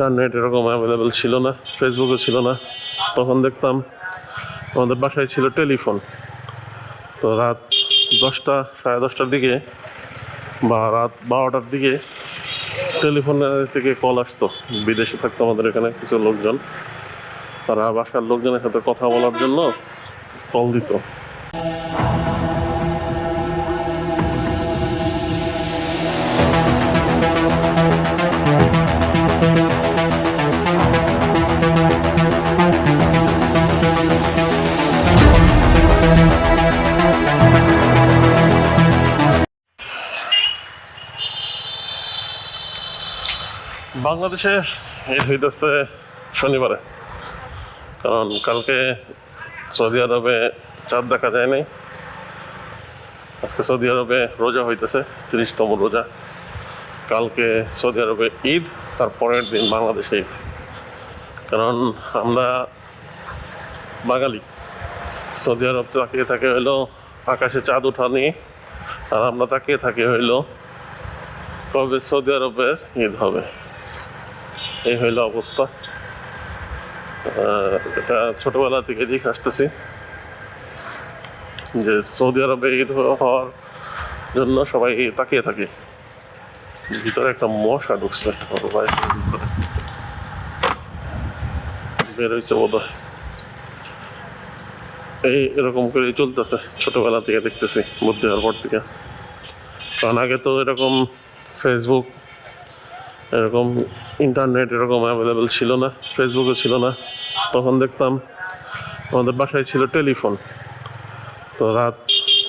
Internet এরকম available ছিল না, ফেসবুকও ছিল না। তখন দেখতাম আমাদের বাসায় ছিল টেলিফোন। তো রাত 10টা, সাড়ে 10টার দিকে বা রাত 12টার দিকে টেলিফোনের থেকে কল আসতো। বিদেশে থাকতো আমাদের এখানে কিছু লোকজন, তারা বাসার লোকজনের সাথে কথা বলার জন্য কল দিত। বাংলাদেশে ঈদ হইতেছে শনিবারে, কারণ কালকে সৌদি আরবে চাঁদ দেখা যায় নাই। আজকে সৌদি আরবে রোজা হইতেছে, 30তম রোজা। কালকে সৌদি আরবে ঈদ, তার পরের দিন বাংলাদেশে ঈদ। কারণ আমরা বাঙালি, সৌদি আরব তাকিয়ে থাকে হইলো আকাশে চাঁদ ওঠা নিয়ে, আর আমরা তাকিয়ে থাকি হইলো কবে সৌদি আরবের ঈদ হবে। এই হইল অবস্থা। এটা ছোটবেলা থেকে দেখে আসতেছি যে সৌদি আরবে ঈদ হওয়ার জন্য সবাই তাকিয়ে থাকে। ভিতরে একটা মশা ঢুকছে, বের হয়েছে বোধ হয়। এরকম করে চলতেছে, ছোটবেলা থেকে দেখতেছি বুদ্ধি হওয়ার পর থেকে। কারণ আগে তো এরকম ফেসবুক, এরকম ইন্টারনেট এরকম অ্যাভেলেবেল ছিল না, ফেসবুকও ছিল না। তখন দেখতাম আমাদের বাসায় ছিল টেলিফোন। তো রাত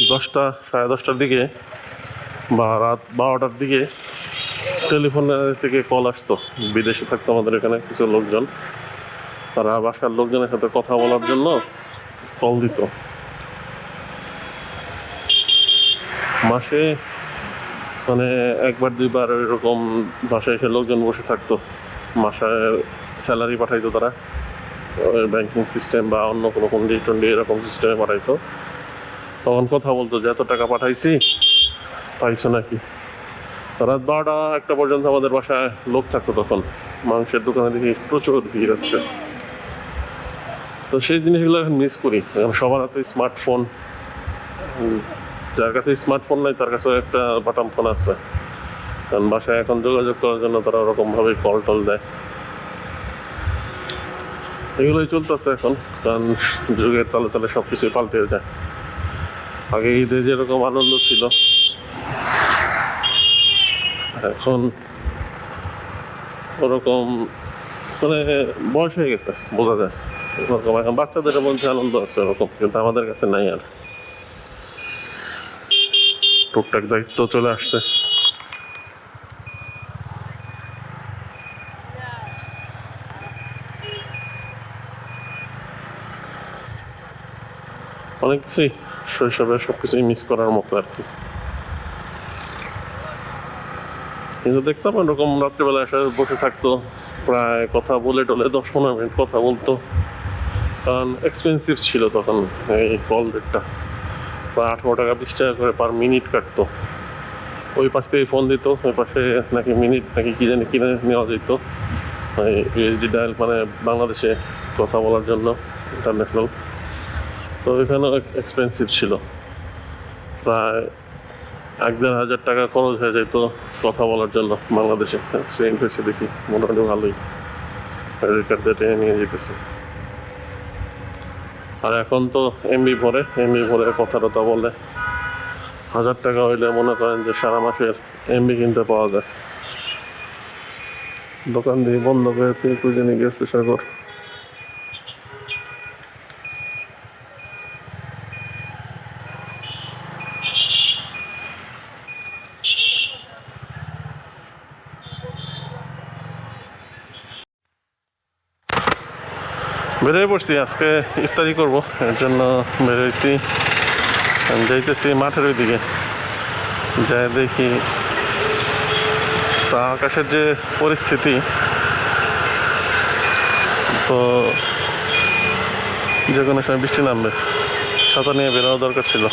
10টা, সাড়ে 10টার দিকে বা রাত 12টার দিকে টেলিফোনের থেকে কল আসতো। বিদেশে থাকতো আমাদের এখানে কিছু লোকজন, তারা বাসার লোকজনের সাথে কথা বলার জন্য কল দিত। মাসে মানে একবার দুইবার এরকম বাসায় এসে লোকজন বসে থাকতো, মাসায় স্যালারি পাঠাইতো তারা, ব্যাংকিং সিস্টেম বা অন্য কোনো কন্ডি এরকম সিস্টেমে পাঠাইতো। তখন কথা বলতো যে এত টাকা পাঠাইছি, পাইছো নাকি। রাত 12টা, 1টা পর্যন্ত আমাদের বাসায় লোক থাকতো। তখন মাংসের দোকানে দেখি প্রচুর ভিড় আছে। তো সেই জিনিসগুলো এখন মিস করি। এখন সবার হাতে স্মার্টফোন, যার কাছে স্মার্টফোন নাই তার কাছে একটা বাটন ফোন আছে, কারণ বাসায় এখন যোগাযোগ করার জন্য তারা ওরকমভাবে কল টল দেয়। এগুলোই চলতেছে এখন, কারণ যুগের তালে তালে সব কিছুই পাল্টে যায়। আগে ঈদে যেরকম আনন্দ ছিল, এখন ওরকম মানে বয়স হয়ে গেছে, বোঝা যায় ওরকম। এখন বাচ্চাদের মধ্যে আনন্দ আছে ওরকম, কিন্তু আমাদের কাছে নাই। আর টুকটাক দায়িত্ব চলে আসছে। অনেক কিছুই শৈশবে সবকিছুই মিস করার মতো আর কি। কিন্তু দেখতাম এরকম রাত্রিবেলা এসে বসে থাকতো, প্রায় কথা বলে টলে 10-15 মিনিট কথা বলতো। কারণ এক্সপেন্সিভ ছিল তখন এই কল রেটটা, প্রায় 18 টাকা 20 টাকা করে পার মিনিট কাটতো। ওই পাশ থেকে ফোন দিত, ওই পাশে নাকি মিনিট নাকি কি জানি কিনে নেওয়া যেত, ইউএসডি ডায়াল, মানে বাংলাদেশে কথা বলার জন্য ইন্টারন্যাশনাল। তো এখানেও এক্সপেন্সিভ ছিল, প্রায় 1-1.5 হাজার টাকা খরচ হয়ে যেত কথা বলার জন্য বাংলাদেশে। সেন্ট হয়েছে দেখি মোটামুটি ভালোই, ক্রেডিট কার্ড দিয়ে টেনে নিয়ে যেতেছে। আর এখন তো এমবি ভরে কথা টথা বলে 1000 টাকা হইলে মনে করেন যে সারা মাসের এমবি কিনতে পাওয়া যায়। দোকান দিয়ে বন্ধ করে তুই জেনে গেছে সাগর। বেরোয় পড়ছি, আজকে ইফতারি করব, এর জন্য বেরোইছি। আমি যাইতেছি মাঠের ওই দিকে, যাই দেখি তা আকাশের যে পরিস্থিতি, তো যে কোনো সময় বৃষ্টি নামবে। ছাতা নিয়ে বেরোনো দরকার ছিল।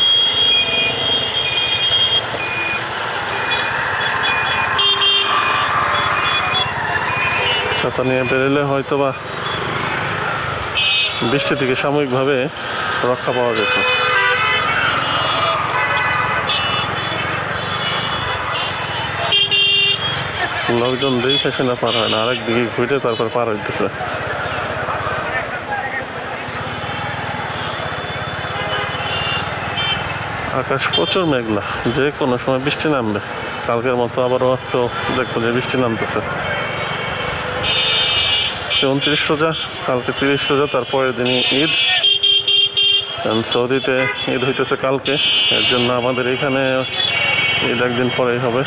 ছাতা নিয়ে বেরোলে হয়তো বা বৃষ্টি থেকে সাময়িকভাবে রক্ষা পাওয়া যেত। লোকজন দেখে শুনে পার হয় না, আরেক দিকে ঘুরে তারপর পার হইতেছে। আকাশ প্রচুর মেঘলা, যে কোনো সময় বৃষ্টি নামবে। কালকের মতো আবারও আজকেও দেখবো যে বৃষ্টি নামতেছে। আজকে 29 রোজা, কালকে 30 রোজা, তারপরের দিনই ঈদ। সৌদিতে ঈদ হইতেছে কালকে, এর জন্য আমাদের এখানে ঈদ একদিন পরেই হবে।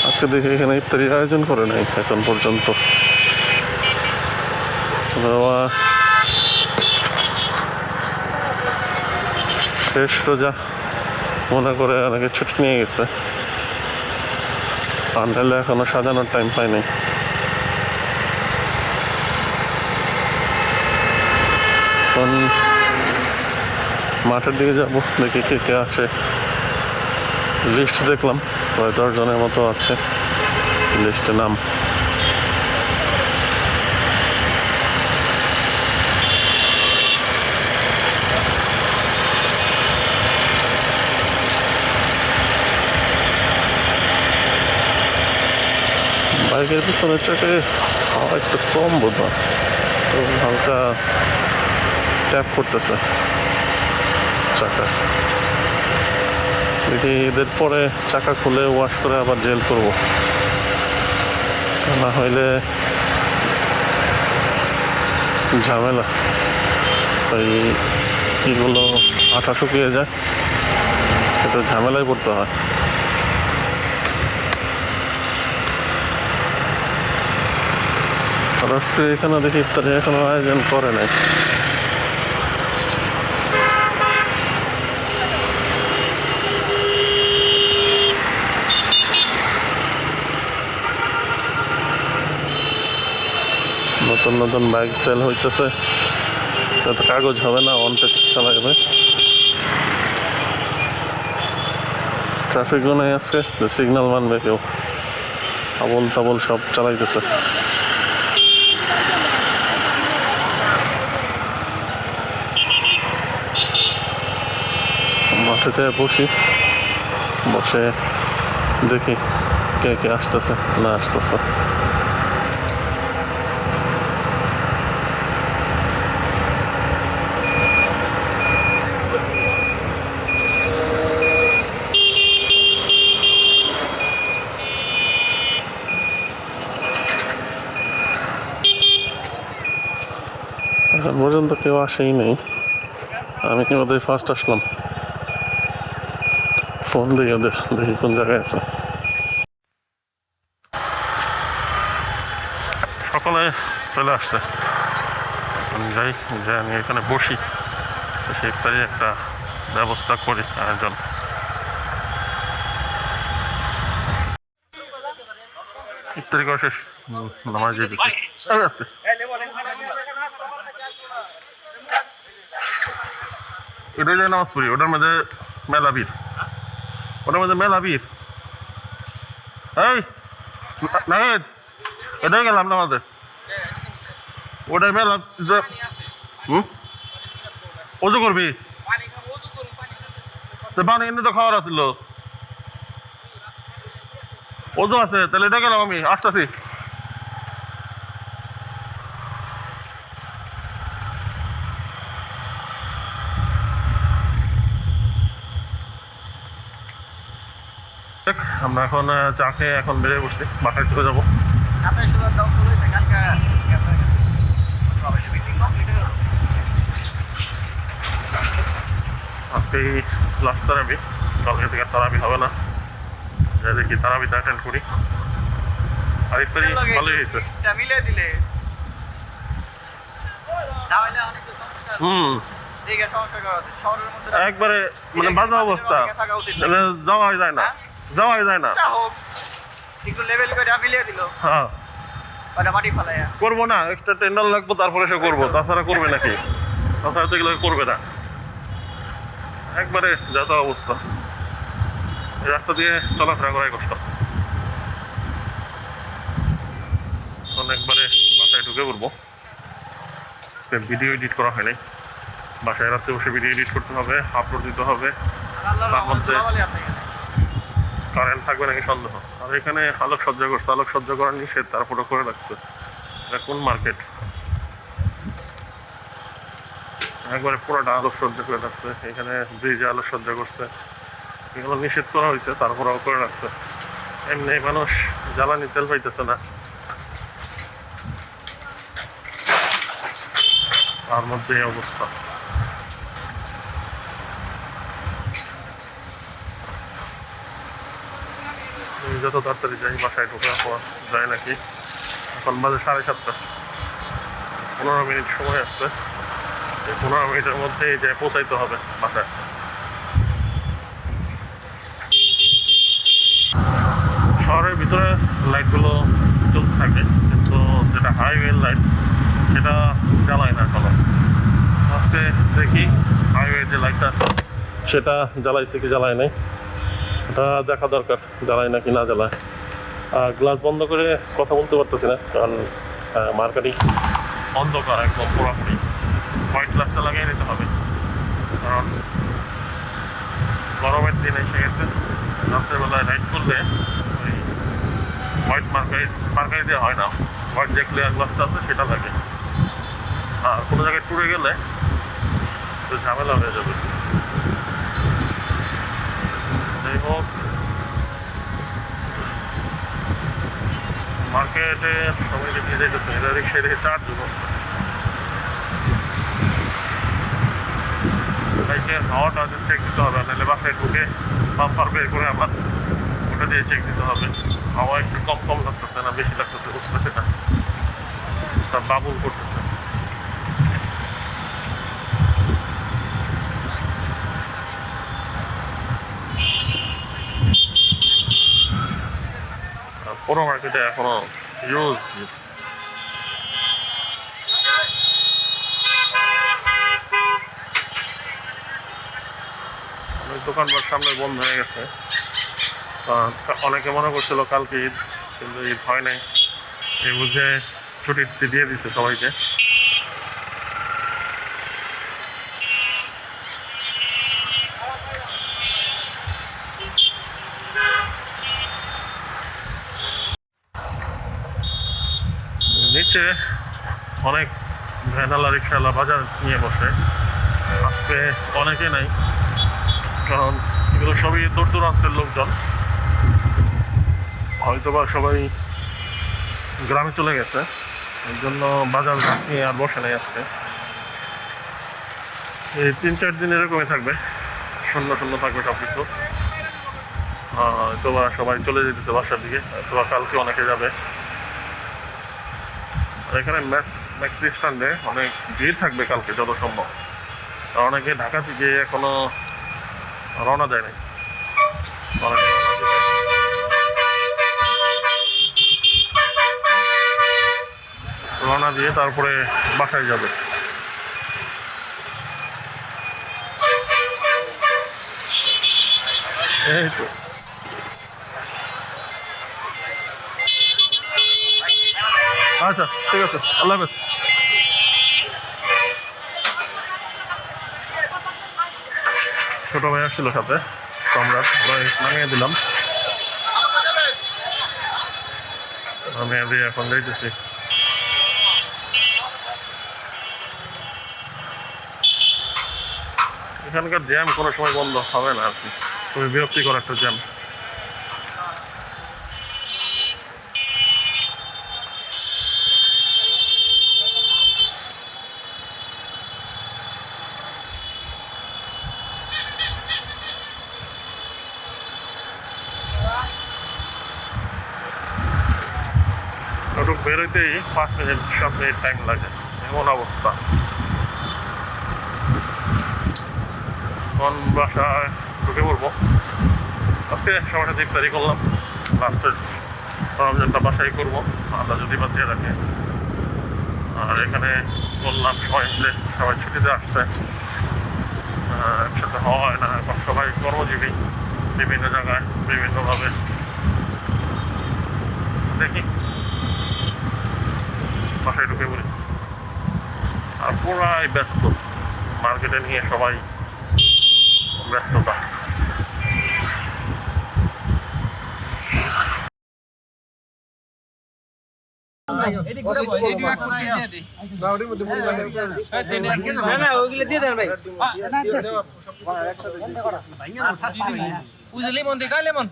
আজকে দেখি এখানে ইফতারির আয়োজন করে নাই এখন পর্যন্ত। শেষ রোজা মনে করে অনেকে ছুটি নিয়ে গেছে, পান্ডালে এখনো সাজানোর টাইম পাই নাই। এখন মাঠের দিকে যাবো, দেখি কে কে আসে। লিস্ট দেখলাম প্রায় 10 জনের মতো আছে লিস্টে নাম। বাইকের পিছনের চাকে হাওয়া একটু কম বোধ হয়, তো হালকা ট্যাপ করতেছে চাকা। দেখি ঈদের পরে চাকা খুলে ওয়াশ করে আবার জেল করবো, না হইলে ঝামেলা। তাই এগুলো আঠা শুকিয়ে যায়, একটু ঝামেলায় পড়তে হয়। আর আজকে এখানে দেখি ইফতারি এখনো আয়োজন করে নাই। নতুন নতুন বাইক সেল হইতেছে, তাতে কাগজ হবে না, অন টেস্ট চালাবে। ট্রাফিকও নেই আজকে, সিগন্যাল মানবে কেউ, আবল তাবল সব চালাইতেছে। মাঠেতে বসি, বসে দেখি কে কে আসতেছে না আসতেছে। এখন পর্যন্ত কেউ আসেই নেই, আমি কি ওদের ফার্স্ট আসলাম। ফোন দিয়ে ওদের দেখি কোন জায়গায় আছে। সকলে চলে আসছে, এখন যাই, যে আমি এখানে বসি, সে ইফতারি একটা ব্যবস্থা করি, আয়োজন। ইফতারি করা শেষ, নামাজ দিয়ে দিচ্ছি। এটাই যায় নামাজ পড়ি, ওটার মধ্যে মেলা ভিড়, ওটার মধ্যে মেলা ভিড়। এই নাহিদ, এটাই গেলাম নামাজে, ওটাই মেলা। ওজু করবি তো পানি এনে তো খাওয়ার আছিল, ওজু আছে, তাহলে এটা গেলাম, আমি আসতেছি। আমরা এখন চা খেয়ে এখন বেরিয়ে পড়ছি, বাসায় চলে যাবো। আজকেই লাস্ট তারাবি, কালকে থেকে তারাবি হবে না, যাই দেখি তারাবিতে অ্যাটেন্ড করি। আর ইফতারি ভালোই হয়েছে। একবারে মানে বাজে অবস্থা, যাওয়াই যায় না, যাওয়াই যায় না। হ্যাঁ করবো না, এক্সট্রা টেন্ডার লাগবো, তারপরে সে করবো, তাছাড়া করবে নাকি? তাছাড়া তো এগুলো করবে না, একবারে যত অবস্থা। এই রাস্তা দিয়ে চলাফেরা করাই কষ্ট, অনেকবারে ঢুকে পড়বো। আজকে ভিডিও এডিট করা হয়নি, বাসায় রাত্রে বসে ভিডিও এডিট করতে হবে, আপলোড দিতে হবে। তার মধ্যে কারেন্ট থাকবে নাকি সন্দেহ। আর এখানে আলোকসজ্জা করছে, আলোকসজ্জা করার নিষেধ, তারপরে করে রাখছে। এটা কোন মার্কেট? একবারে পুরোটা আলোকসজ্জা করে রাখছে। এখানে ব্রিজে আলোকসজ্জা করছে, এগুলো নিষেধ করা হয়েছে, তারপরেও করে রাখছে। এমনি মানুষ জ্বালানি তেল পাইতেছে না, তার মধ্যে এই অবস্থা। যত তাড়াতাড়ি যাই বাসায় ঢোকা হওয়া যায় নাকি। এখন বাজে 7:30, 15 মিনিট সময় আসছে। এই 15 মিনিটের মধ্যে যে পৌঁছাইতে হবে বাসায়। শহরের ভিতরে লাইটগুলো চলতে থাকে, কিন্তু যেটা হাইওয়ে লাইট সেটা জ্বালায় না এখনো। আজকে দেখি হাইওয়ে যে লাইটটা আছে সেটা জ্বালাইছে কি জ্বালায় নাই, এটা দেখা দরকার, জ্বালায় নাকি না জ্বালায়। গ্লাস বন্ধ করে কথা বলতে পারতেছি না, কারণ মার্কেটিং অন্ধকার একদম পুরোপুরি। হোয়াইট গ্লাসটা লাগিয়ে নিতে হবে, কারণ গরমের দিন এসে গেছে। রাত্রেবেলায় লাইট করলে ওই হোয়াইট মার্কারি দিয়ে হয় না, হোয়াইট যে ক্লিয়ার গ্লাসটা আছে সেটা লাগে। আর কোনো জায়গায় ট্যুরে গেলে তো ঝামেলা হয়ে যাবে। যাই হোক, মার্কেটে সবাই দেখে যেতেছে, এটা রিক্সায় দেখে 4 জন হচ্ছে। বাইকের হাওয়াটা চেক দিতে হবে, নাহলে বাসায় ঢুকে পাম্পার বের করে আবার ওটা দিয়ে চেক দিতে হবে। হাওয়া একটু কম কম লাগতেছে না বেশি লাগতেছে বুঝতেছে না, তার বাবুল করতেছে। পুরো মার্কেটে এখনো ইউজ অনেক দোকানপাট সামনে বন্ধ হয়ে গেছে। অনেকে মনে করছিল কালকে ঈদ, কিন্তু ঈদ হয় নাই। এই বুঝে ছুটি দিয়ে দিচ্ছে সবাইকে। নিচে অনেক ভ্যানালা রিক্সাওয়ালা বাজার নিয়ে বসে। আজকে অনেকে নাই, কারণ এগুলো সবই দূর দূরান্তের লোকজন, হয়তোবা সবাই গ্রামে চলে গেছে, এর জন্য বাজার নিয়ে আর বসে নাই আজকে। এই 3-4 দিন এরকমই থাকবে, শূন্য শূন্য থাকবে সব কিছু। হয়তোবা সবাই চলে যেতেছে বাসার দিকে, হয়তোবা কালকে অনেকে যাবে। আর এখানে ম্যাক্সি স্ট্যান্ডে অনেক ভিড় থাকবে কালকে যত সম্ভব, আর অনেকে ঢাকা থেকে এখনো রওনা দেয় নাই। অনেকে রওনা দিয়ে তারপরে বাসায় যাবে। এই তো আচ্ছা, ঠিক আছে, আল্লাহ হাফেজ। ছোট ভাই আসছিল সাথে, তো আমরা নামিয়ে দিলাম। নামিয়ে দিয়ে এখন যাইতেছি। এখানকার জ্যাম কোনো সময় বন্ধ হবে না আর কি, খুবই বিরক্তিকর একটা জ্যাম। একটু বেরোতেই 5 মিনিট 7 মিনিট টাইম লাগে, এমন অবস্থা। এখন বাসায় ঢুকে পড়বো। আজকে সময়টা ইফতারি করলাম, লাস্টের রমজানটা বাসায় করবো, আল্লাহ যদি বাঁচিয়ে রাখে। আর এখানে করলাম সবাই মিলে, সবাই ছুটিতে আসছে, একসাথে হওয়া হয় না এখন, সবাই কর্মজীবী বিভিন্ন জায়গায় বিভিন্নভাবে। দেখি বাসায় ঢুকে পড়ি। আর পুরাই ব্যস্ত, মার্কেটে নিয়ে সবাই ব্যস্ততা। লেমন